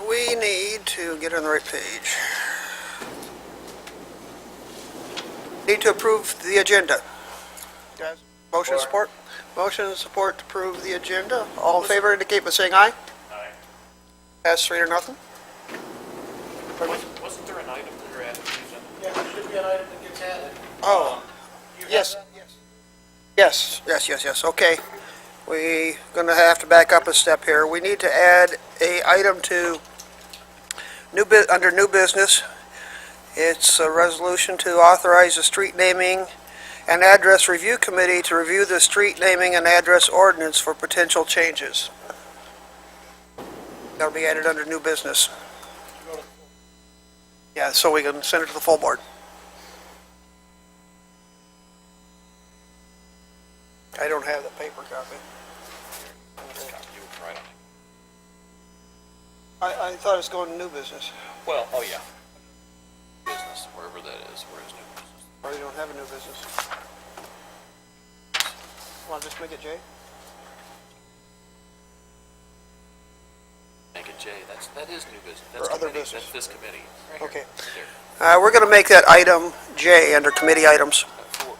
We need to get on the right page. Need to approve the agenda. Guys, motion and support? Motion and support to approve the agenda. All in favor indicate by saying aye. Aye. Pass 3 to nothing. Wasn't there an item that you're adding to the agenda? Yeah, there should be an item that gets added. Oh, You have yes. that? Yes. yes, okay. We gonna have to back up a step here. We need to add a item to under new business. It's a resolution to authorize the street naming and address review committee to review the street naming and address ordinance for potential changes. That'll be added under new business. Yeah, so we can send it to the full board. I don't have the paper copy. You were right on. I thought it was going to new business. Well, oh yeah. Business, wherever that is, where is new business? Or you don't have a new business. Want to just make it J? Make it J, that is new business. That's Or other committee. business. That's this committee. Right here. Okay. Right there. We're going to make that item J under committee items. Four,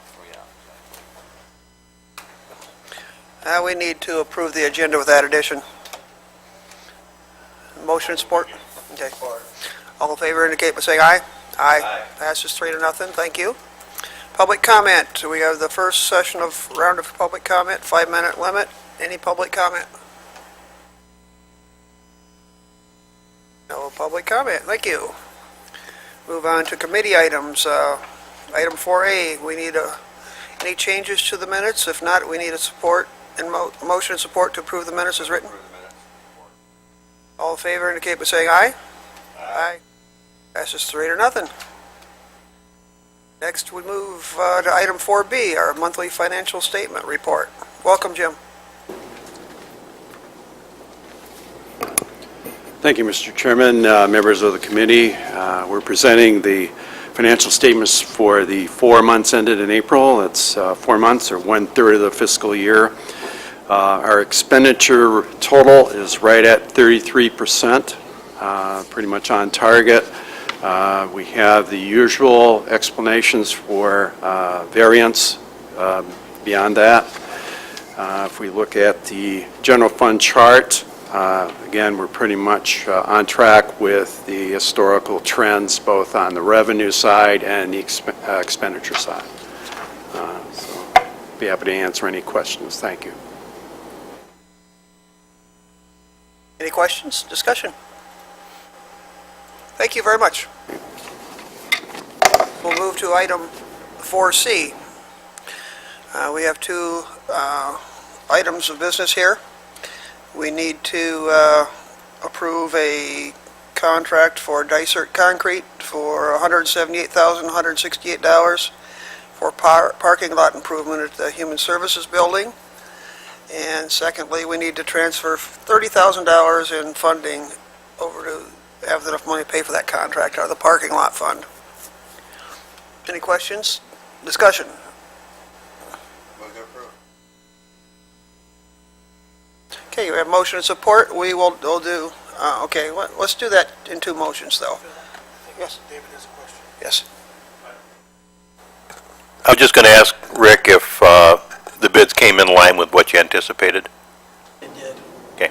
yeah. We need to approve the agenda with that addition. Motion and support? Okay. All in favor indicate by saying aye. Aye. Passes 3 to nothing, thank you. Public comment, we have the first session of round of public comment, 5-minute limit. Any public comment? No public comment, thank you. Move on to committee items. Item 4A, we need any changes to the minutes? If not, we need a support and motion and support to approve the minutes as written. All in favor indicate by saying aye. Aye. Passes 3 to nothing. Next, we move to item 4B, our monthly financial statement report. Welcome, Jim. Thank you, Mr. Chairman, members of the committee. We're presenting the financial statements for the 4 months ended in April. It's 4 months, or 1/3 of the fiscal year. Our expenditure total is right at 33%, pretty much on target. We have the usual explanations for variance beyond that. If we look at the general fund chart, again, we're pretty much on track with the historical trends, both on the revenue side and the expenditure side. So, be happy to answer any questions. Thank you. Any questions, discussion? Thank you very much. We'll move to item 4C. We have 2 items of business here. We need to approve a contract for Dysart Concrete for $178,168 for parking lot improvement at the Human Services Building. And secondly, we need to transfer $30,000 in funding over to have enough money to pay for that contract out of the parking lot fund. Any questions? Discussion? Okay, we have motion and support. We'll do, okay, let's do that in 2 motions, though. Yes? David has a question. Yes. I was just going to ask Rick if the bids came in line with what you anticipated. It did. Okay.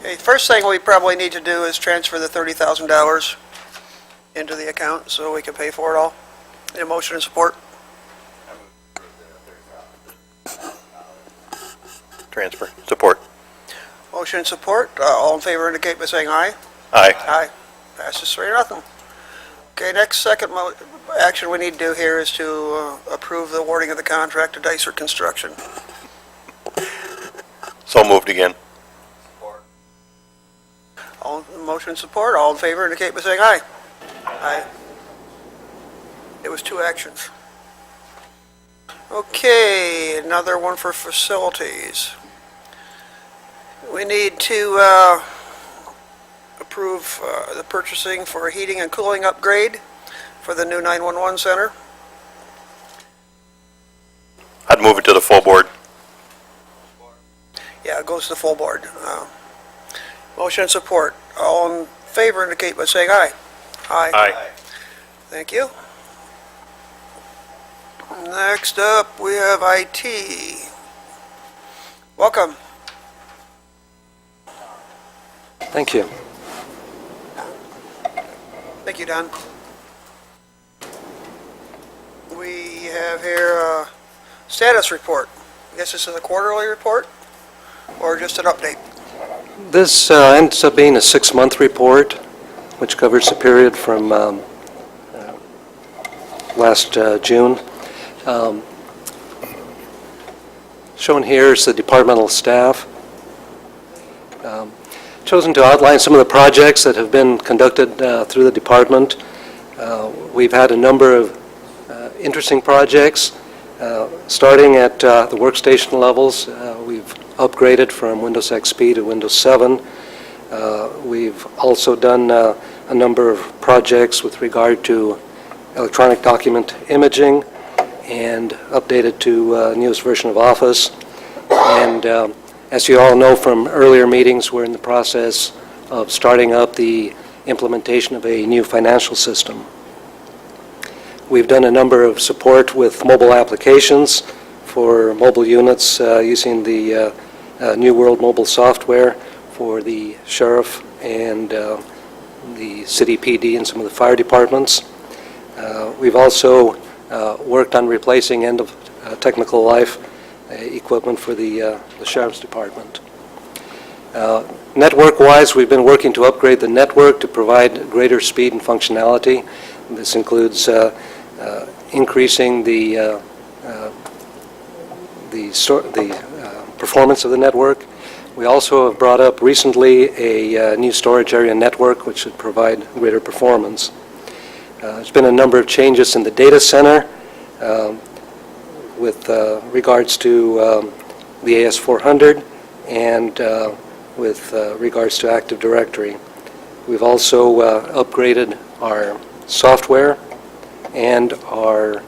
Okay, first thing we probably need to do is transfer the $30,000 into the account so we can pay for it all. Any motion and support? Transfer. Support. Motion and support. All in favor indicate by saying aye. Aye. Aye. Passes 3 to nothing. Okay, next second action we need to do here is to approve the awarding of the contract to Dysart Construction. So moved again. All motion and support. All in favor indicate by saying aye. Aye. It was 2 actions. Okay, another one for facilities. We need to approve the purchasing for a heating and cooling upgrade for the new 911 center. I'd move it to the full board. Yeah, it goes to the full board. Motion and support. All in favor indicate by saying aye. Aye. Thank you. Next up, we have IT. Welcome. Thank you. Thank you, Don. We have here a status report. I guess this is a quarterly report or just an update? This ends up being a 6-month report, which covers the period from last June. Shown here is the departmental staff. Chosen to outline some of the projects that have been conducted through the department. We've had a number of interesting projects, starting at the workstation levels. We've upgraded from Windows XP to Windows 7. We've also done a number of projects with regard to electronic document imaging and updated to newest version of Office. And as you all know from earlier meetings, we're in the process of starting up the implementation of a new financial system. We've done a number of support with mobile applications for mobile units using the New World Mobile software for the sheriff and the city PD and some of the fire departments. We've also worked on replacing end of technical life equipment for the sheriff's department. Network-wise, we've been working to upgrade the network to provide greater speed and functionality. This includes increasing the performance of the network. We also have brought up recently a new storage area network, which should provide greater performance. There's been a number of changes in the data center with regards to the AS400 and with regards to Active Directory. We've also upgraded our software and our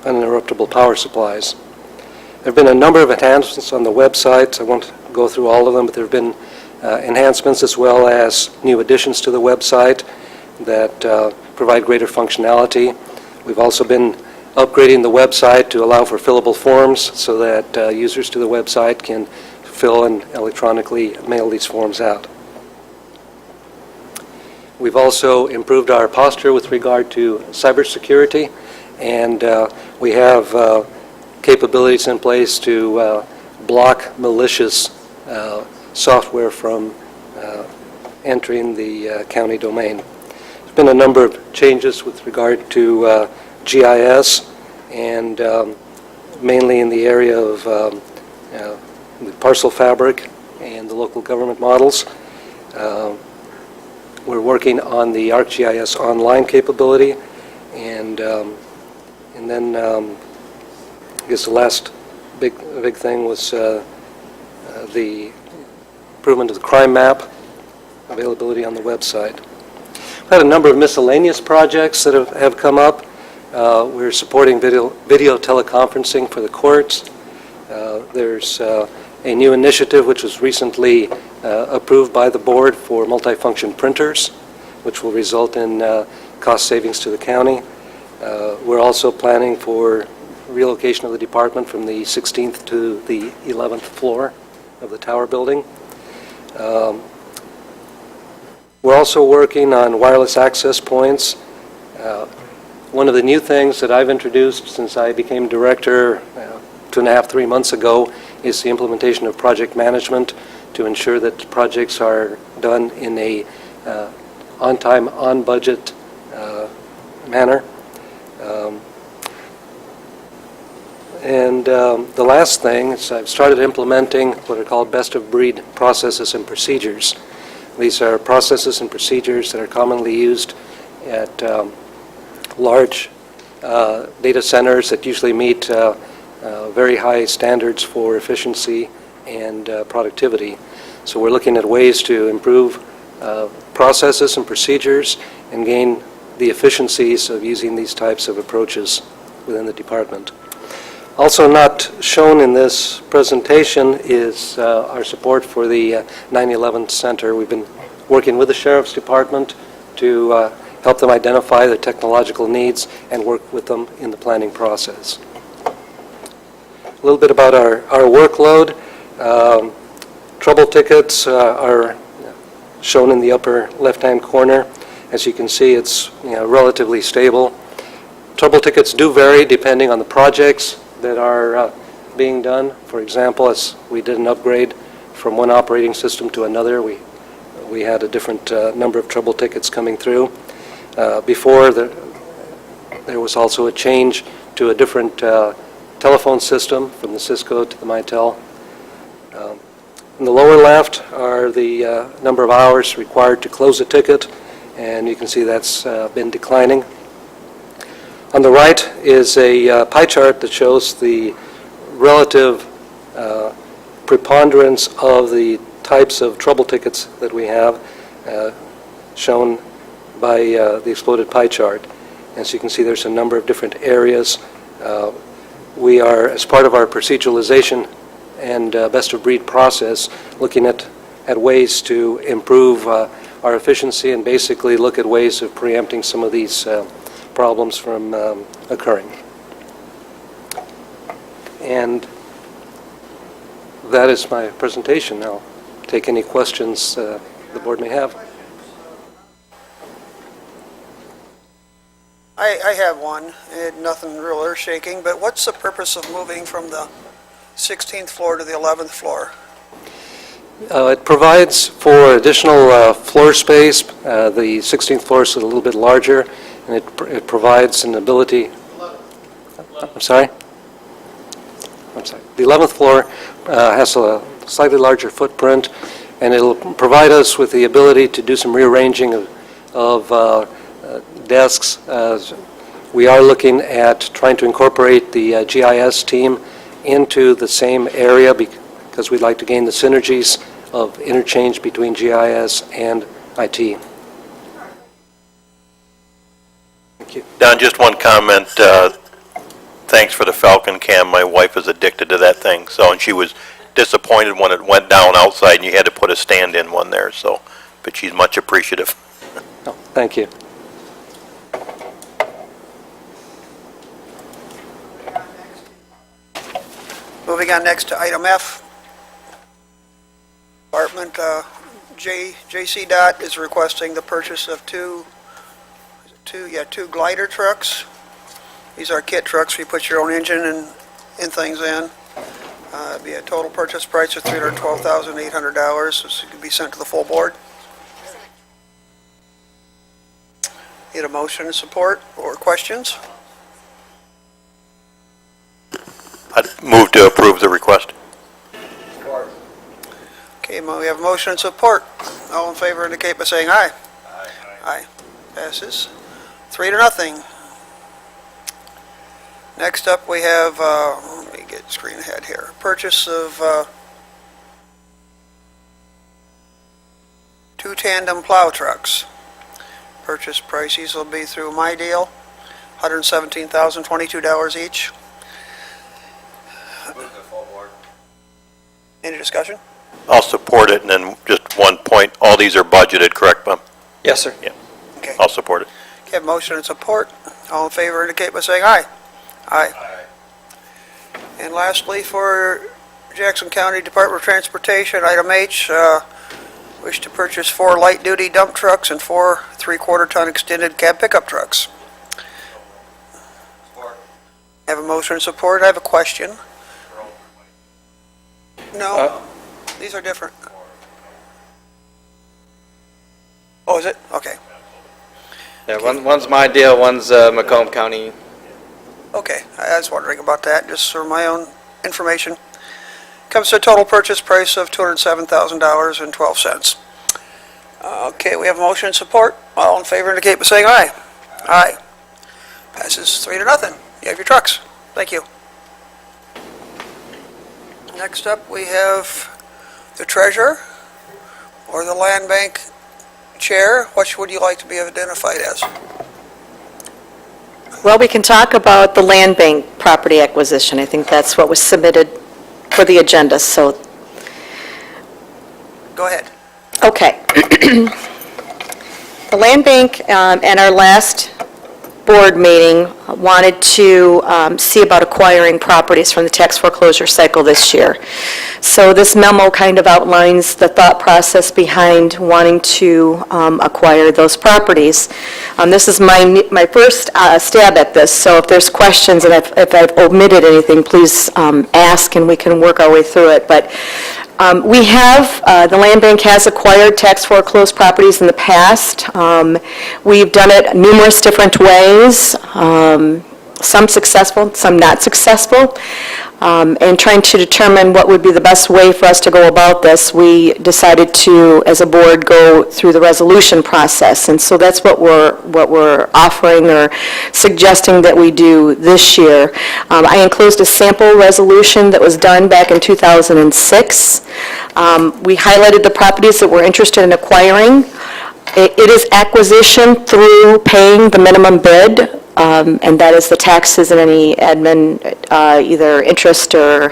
uninterruptible power supplies. There have been a number of enhancements on the website. I won't go through all of them, but there have been enhancements as well as new additions to the website that provide greater functionality. We've also been upgrading the website to allow for fillable forms so that users to the website can fill and electronically mail these forms out. We've also improved our posture with regard to cybersecurity, and we have capabilities in place to block malicious software from entering the county domain. There's been a number of changes with regard to GIS, and mainly in the area of the parcel fabric and the local government models. We're working on the ArcGIS online capability, and then I guess the last big thing was the improvement of the crime map availability on the website. We've had a number of miscellaneous projects that have come up. We're supporting video teleconferencing for the courts. There's a new initiative which was recently approved by the board for multifunction printers, which will result in cost savings to the county. We're also planning for relocation of the department from the 16th to the 11th floor of the tower building. We're also working on wireless access points. One of the new things that I've introduced since I became director 2.5, 3 months ago is the implementation of project management to ensure that projects are done in a on-time, on-budget manner. And the last thing is I've started implementing what are called best-of-breed processes and procedures. These are processes and procedures that are commonly used at large data centers that usually meet very high standards for efficiency and productivity. So we're looking at ways to improve processes and procedures and gain the efficiencies of using these types of approaches within the department. Also not shown in this presentation is our support for the 9/11 Center. We've been working with the Sheriff's Department to help them identify their technological needs and work with them in the planning process. A little bit about our workload. Trouble tickets are shown in the upper left-hand corner. As you can see, it's relatively stable. Trouble tickets do vary depending on the projects that are being done. For example, as we did an upgrade from one operating system to another, we had a different number of trouble tickets coming through. Before, there was also a change to a different telephone system from the Cisco to the Mitel. In the lower left are the number of hours required to close a ticket, and you can see that's been declining. On the right is a pie chart that shows the relative preponderance of the types of trouble tickets that we have, shown by the exploded pie chart. As you can see, there's a number of different areas. We are, as part of our proceduralization and best-of-breed process, looking at ways to improve our efficiency and basically look at ways of preempting some of these problems from occurring. And that is my presentation. I'll take any questions the board may have. I have one, nothing real earth-shaking, but what's the purpose of moving from the 16th floor to the 11th floor? It provides for additional floor space. The 16th floor is a little bit larger, and it provides an ability... I'm sorry? The 11th floor has a slightly larger footprint, and it'll provide us with the ability to do some rearranging of desks. We are looking at trying to incorporate the GIS team into the same area because we'd like to gain the synergies of interchange between GIS and IT. Thank you. Don, just one comment. Thanks for the Falcon Cam. My wife is addicted to that thing, and she was disappointed when it went down outside and you had to put a stand-in one there, but she's much appreciative. Oh, thank you. Moving on next to item F. Department JC Dot is requesting the purchase of two glider trucks. These are kit trucks. You put your own engine and things in. It'd be a total purchase price of $312,800. This could be sent to the full board. Need a motion and support or questions? I'd move to approve the request. Okay, we have a motion and support. All in favor indicate by saying aye. Aye. Passes 3-0. Next up, we have, let me get screen ahead here. Purchase of two tandem plow trucks. Purchase prices will be through My Deal, $117,022 each. Any discussion? I'll support it, and then just one point, all these are budgeted, correct, Bob? Yes, sir. Yeah, Okay. I'll support it. Okay, motion and support. All in favor indicate by saying aye. Aye. And lastly, for Jackson County Department of Transportation, item H, wish to purchase 4 light-duty dump trucks and 4 3/4-ton extended cab pickup trucks. Have a motion and support. I have a question. No, these are different. Oh, is it? Okay. Yeah, one's My Deal, one's Macomb County. Okay, I was wondering about that, just for my own information. Comes to a total purchase price of $207,000.12. Okay, we have a motion and support. All in favor indicate by saying aye. Aye. Passes 3-0. You have your trucks. Thank you. Next up, we have the treasurer or the land bank chair. Which would you like to be identified as? Well, we can talk about the land bank property acquisition. I think that's what was submitted for the agenda, so, Go ahead. okay. The land bank, at our last board meeting, wanted to see about acquiring properties from the tax foreclosure cycle this year. So this memo kind of outlines the thought process behind wanting to acquire those properties. This is my first stab at this, so if there's questions and if I've omitted anything, please ask and we can work our way through it. But we have, the land bank has acquired tax foreclosed properties in the past. We've done it numerous different ways, some successful, some not successful. And trying to determine what would be the best way for us to go about this, we decided to, as a board, go through the resolution process. And so that's what we're offering or suggesting that we do this year. I enclosed a sample resolution that was done back in 2006. We highlighted the properties that we're interested in acquiring. It is acquisition through paying the minimum bid, and that is the taxes and any admin, either interest or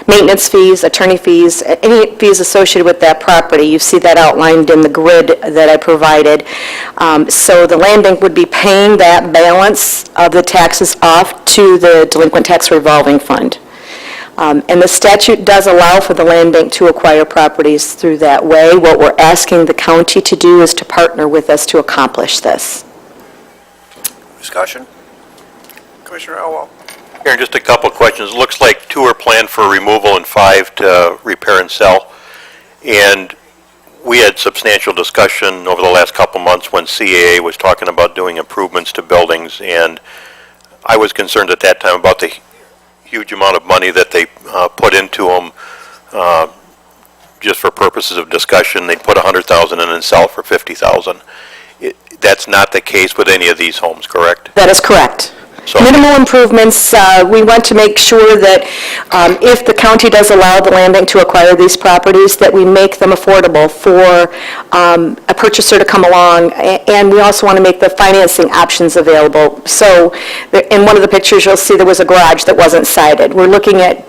maintenance fees, attorney fees, any fees associated with that property. You see that outlined in the grid that I provided. So the land bank would be paying that balance of the taxes off to the delinquent tax revolving fund. And the statute does allow for the land bank to acquire properties through that way. What we're asking the county to do is to partner with us to accomplish this. Discussion? Commissioner Elwell. Aaron, just a couple of questions. It looks like 2 are planned for removal and 5 to repair and sell. And we had substantial discussion over the last couple months when CAA was talking about doing improvements to buildings, and I was concerned at that time about the huge amount of money that they put into them. Just for purposes of discussion, they'd put $100,000 in and sell for $50,000. That's not the case with any of these homes, correct? That is correct. So- Minimal improvements, we want to make sure that if the county does allow the land bank to acquire these properties, that we make them affordable for a purchaser to come along, and we also want to make the financing options available. So in one of the pictures, you'll see there was a garage that wasn't sided. We're looking at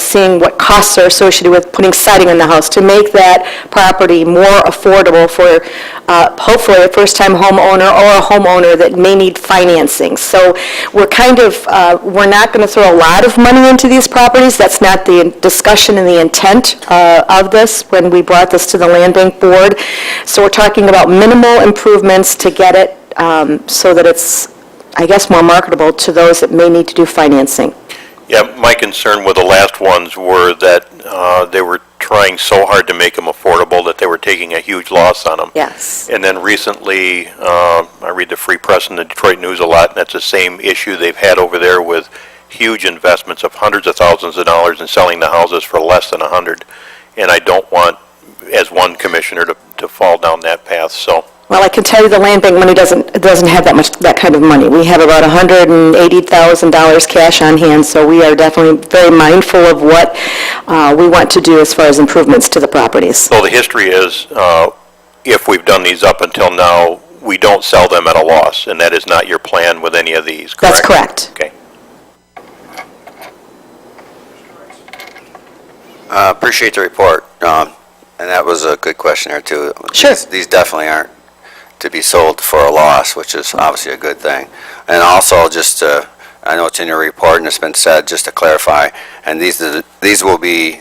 seeing what costs are associated with putting siding in the house to make that property more affordable for hopefully a first-time homeowner or a homeowner that may need financing. So we're we're not going to throw a lot of money into these properties. That's not the discussion and the intent of this when we brought this to the land bank board. So we're talking about minimal improvements to get it so that it's, I guess, more marketable to those that may need to do financing. Yeah, my concern with the last ones were that they were trying so hard to make them affordable that they were taking a huge loss on them. Yes. And then recently, I read the Free Press and the Detroit News a lot, and that's the same issue they've had over there with huge investments of hundreds of thousands of dollars and selling the houses for less than $100,000. And I don't want, as one commissioner, to fall down that path, so. Well, I can tell you the land bank money doesn't have that kind of money. We have about $180,000 cash on hand, so we are definitely very mindful of what we want to do as far as improvements to the properties. So the history is, if we've done these up until now, we don't sell them at a loss, and that is not your plan with any of these, correct? That's correct. Okay. Appreciate the report, and that was a good question there, too. Sure. These definitely aren't to be sold for a loss, which is obviously a good thing. And also, just I know it's in your report and it's been said, just to clarify, and these will be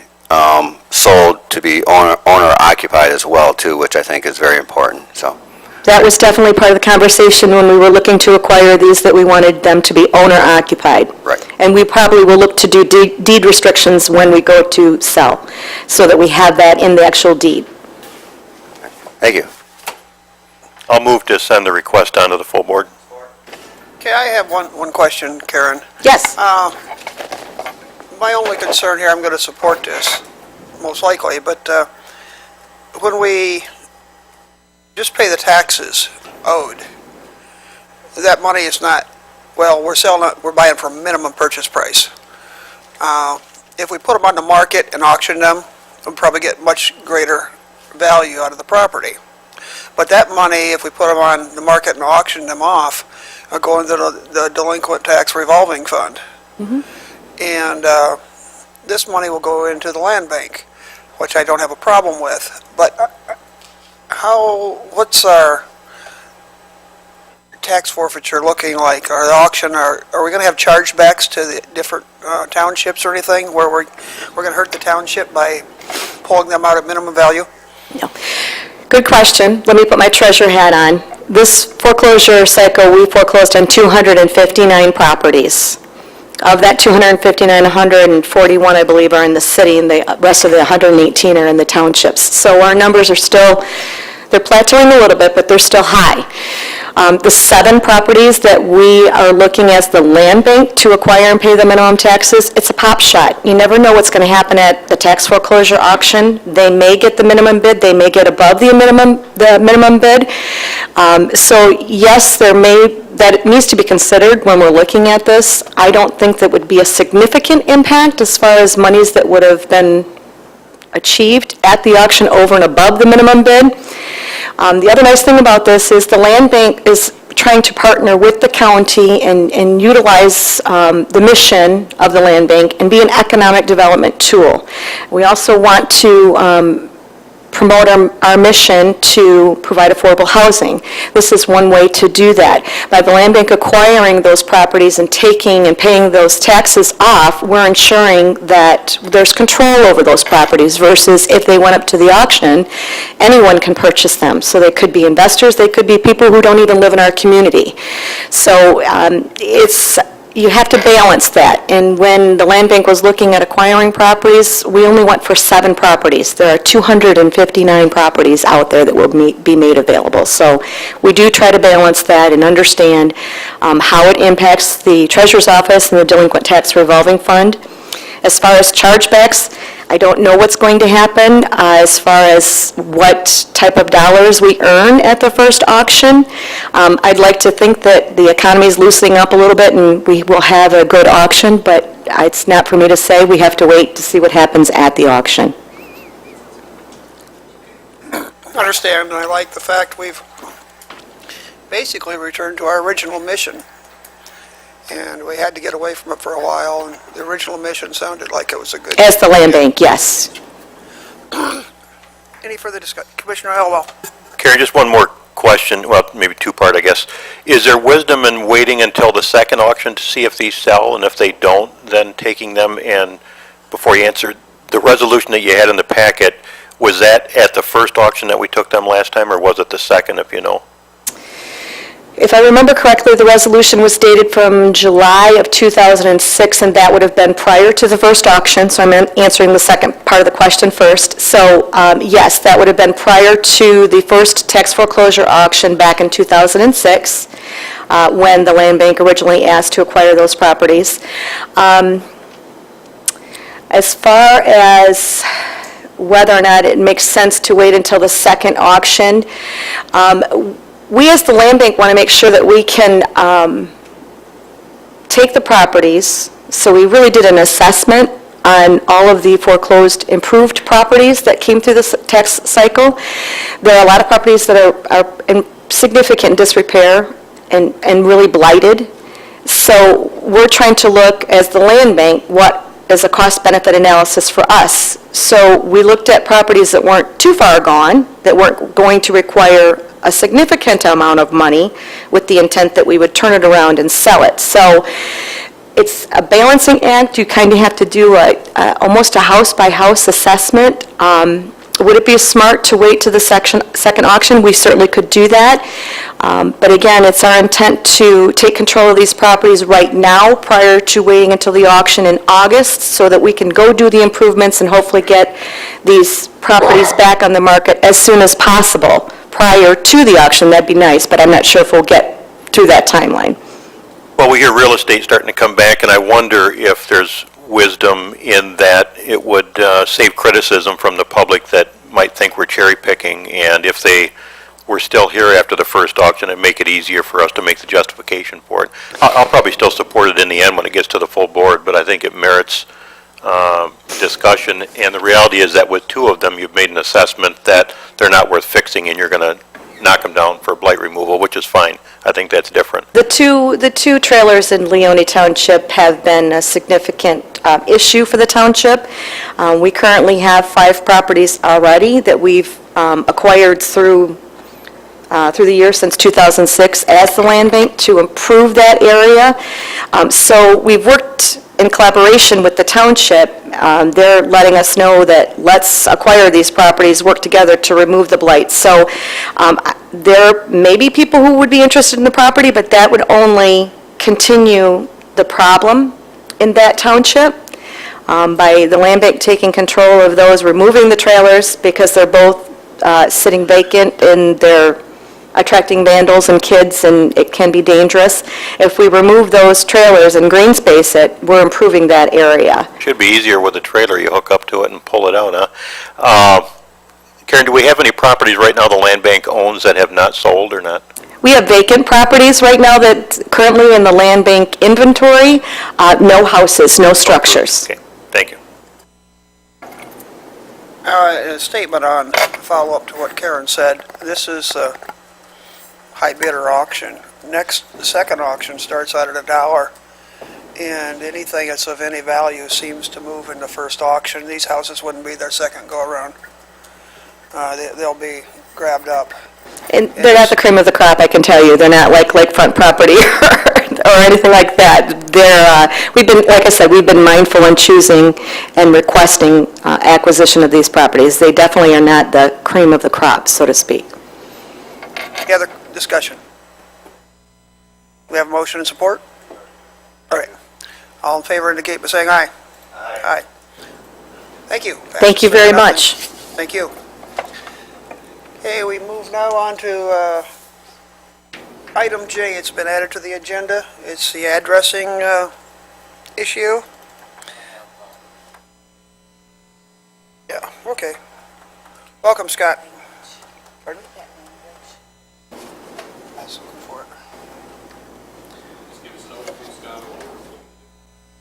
sold to be owner occupied as well, too, which I think is very important, so. That was definitely part of the conversation when we were looking to acquire these, that we wanted them to be owner occupied. Right. And we probably will look to do deed restrictions when we go to sell, so that we have that in the actual deed. Thank you. I'll move to send the request on to the full board. Okay, I have one question, Karen. Yes. My only concern here, I'm going to support this, most likely, but when we just pay the taxes owed, that money is not, well, we're buying for minimum purchase price. If we put them on the market and auction them, we'll probably get much greater value out of the property. But that money, if we put them on the market and auction them off, go into the delinquent tax revolving fund. And this money will go into the land bank, which I don't have a problem with. But what's our tax forfeiture looking like? Or the auction, are we going to have chargebacks to the different townships or anything where we're going to hurt the township by pulling them out at minimum value? No. Good question. Let me put my treasure hat on. This foreclosure cycle, we foreclosed on 259 properties. Of that 259, 141, I believe, are in the city, and the rest of the 118 are in the townships. So our numbers are still, they're plateauing a little bit, but they're still high. The 7 properties that we are looking as the land bank to acquire and pay the minimum taxes, it's a pop shot. You never know what's going to happen at the tax foreclosure auction. They may get the minimum bid, they may get above the minimum bid. So yes, that needs to be considered when we're looking at this. I don't think that would be a significant impact as far as monies that would have been achieved at the auction over and above the minimum bid. The other nice thing about this is the land bank is trying to partner with the county and utilize the mission of the land bank and be an economic development tool. We also want to promote our mission to provide affordable housing. This is one way to do that. By the land bank acquiring those properties and taking and paying those taxes off, we're ensuring that there's control over those properties versus if they went up to the auction, anyone can purchase them. So they could be investors, they could be people who don't even live in our community. So you have to balance that. And when the land bank was looking at acquiring properties, we only went for 7 properties. There are 259 properties out there that will be made available. So we do try to balance that and understand how it impacts the Treasurer's Office and the Delinquent Tax Revolving Fund. As far as chargebacks, I don't know what's going to happen as far as what type of dollars we earn at the first auction. I'd like to think that the economy is loosening up a little bit and we will have a good auction, but it's not for me to say. We have to wait to see what happens at the auction. Understand, and I like the fact we've basically returned to our original mission. And we had to get away from it for a while, and the original mission sounded like it was a good... As the land bank, yes. Any further discussion? Commissioner Elwell? Carrie, just one more question, well, maybe 2-part, I guess. Is there wisdom in waiting until the second auction to see if these sell, and if they don't, then taking them? And before you answer, the resolution that you had in the packet, was that at the first auction that we took them last time, or was it the second, if you know? If I remember correctly, the resolution was dated from July of 2006, and that would have been prior to the first auction, so I'm answering the second part of the question first. So, yes, that would have been prior to the first tax foreclosure auction back in 2006, when the land bank originally asked to acquire those properties. As far as whether or not it makes sense to wait until the second auction, we as the land bank want to make sure that we can take the properties. So we really did an assessment on all of the foreclosed improved properties that came through this tax cycle. There are a lot of properties that are in significant disrepair and really blighted. So we're trying to look as the land bank what is a cost-benefit analysis for us. So we looked at properties that weren't too far gone, that weren't going to require a significant amount of money with the intent that we would turn it around and sell it. So it's a balancing act. You kind of have to do almost a house-by-house assessment. Would it be smart to wait to the second auction? We certainly could do that. But again, it's our intent to take control of these properties right now prior to waiting until the auction in August so that we can go do the improvements and hopefully get these properties back on the market as soon as possible prior to the auction. That'd be nice, but I'm not sure if we'll get through that timeline. Well, we hear real estate starting to come back, and I wonder if there's wisdom in that it would save criticism from the public that might think we're cherry picking, and if they were still here after the first auction, it'd make it easier for us to make the justification for it. I'll probably still support it in the end when it gets to the full board, but I think it merits discussion, and the reality is that with 2 of them, you've made an assessment that they're not worth fixing, and you're going to knock them down for blight removal, which is fine. I think that's different. The two trailers in Leone Township have been a significant issue for the township. We currently have 5 properties already that we've acquired through the year since 2006 as the land bank to improve that area. So we've worked in collaboration with the township. They're letting us know that let's acquire these properties, work together to remove the blight. So there may be people who would be interested in the property, but that would only continue the problem in that township by the land bank taking control of those, removing the trailers because they're both sitting vacant and they're attracting vandals and kids, and it can be dangerous. If we remove those trailers and green space it, we're improving that area. Should be easier with a trailer. You hook up to it and pull it out, huh? Karen, do we have any properties right now the land bank owns that have not sold or not? We have vacant properties right now that currently in the land bank inventory, no houses, no structures. Okay, thank you. A statement on follow-up to what Karen said. This is a high bidder auction. The second auction starts out at $1, and anything that's of any value seems to move in the first auction. These houses wouldn't be their second go-around. They'll be grabbed up. And they're not the cream of the crop, I can tell you. They're not like lakefront property or anything like that. We've been, like I said, we've been mindful in choosing and requesting acquisition of these properties. They definitely are not the cream of the crop, so to speak. Any other discussion? We have a motion and support? All right. All in favor indicate by saying aye. Aye. Thank you. Thank you very much. Thank you. Okay, we move now on to item J. It's been added to the agenda. It's the addressing issue. Yeah, okay. Welcome, Scott. Pardon? I was looking for it.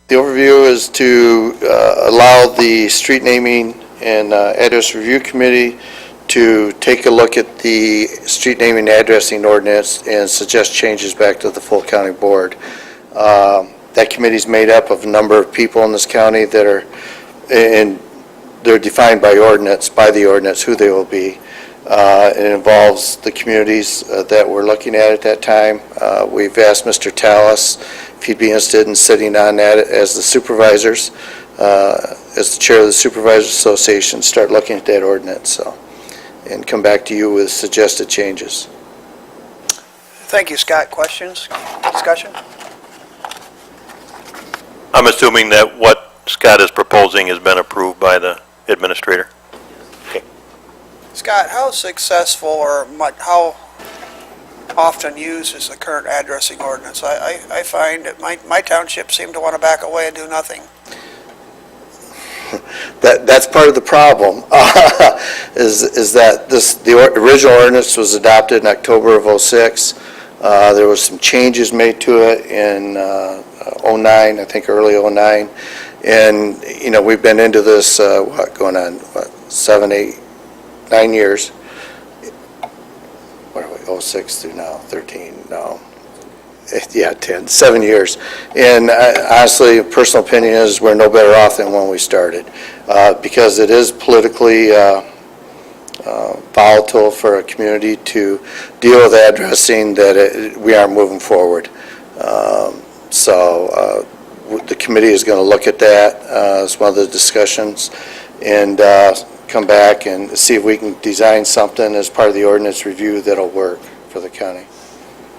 The overview is to allow the street naming and address review committee to take a look at the street naming and addressing ordinance and suggest changes back to the full county board. That committee is made up of a number of people in this county that are, and they're defined by ordinance, by the ordinance, who they will be. It involves the communities that we're looking at that time. We've asked Mr. Tallis if he'd be interested in sitting on that as the supervisors, as the chair of the Supervisors Association, start looking at that ordinance, so, and come back to you with suggested changes. Thank you, Scott. Questions? Discussion? I'm assuming that what Scott is proposing has been approved by the administrator. Scott, how successful or how often used is the current addressing ordinance? I find that my township seem to want to back away and do nothing. That's part of the problem, is that the original ordinance was adopted in October of '06. There was some changes made to it in '09, I think early '09. And, you know, we've been into this, going on, 7, 8, 9 years. What are we, '06 through now, 13, no. Yeah, 10, 7 years. And honestly, personal opinion is we're no better off than when we started, because it is politically volatile for a community to deal with addressing that we aren't moving forward. So the committee is going to look at that as one of the discussions and come back and see if we can design something as part of the ordinance review that'll work for the county.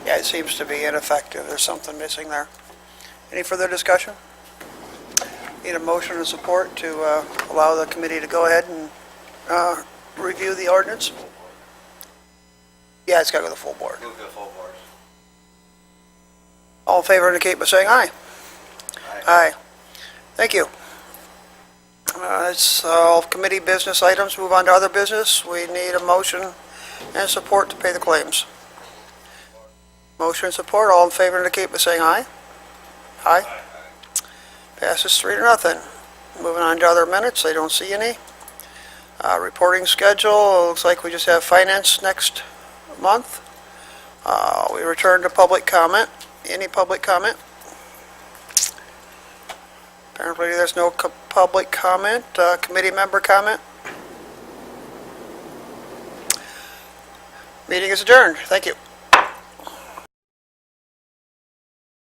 Yeah, it seems to be ineffective. There's something missing there. Any further discussion? Need a motion and support to allow the committee to go ahead and review the ordinance? Yeah, it's got to go to the full board. All in favor indicate by saying aye. Aye. Thank you. That's all committee business items. Move on to other business. We need a motion and support to pay the claims. Motion and support. All in favor indicate by saying aye. Aye. Passes 3-0. Moving on to other minutes. I don't see any. Reporting schedule. Looks like we just have finance next month. We return to public comment. Any public comment? Apparently, there's no public comment. Committee member comment? Meeting is adjourned. Thank you.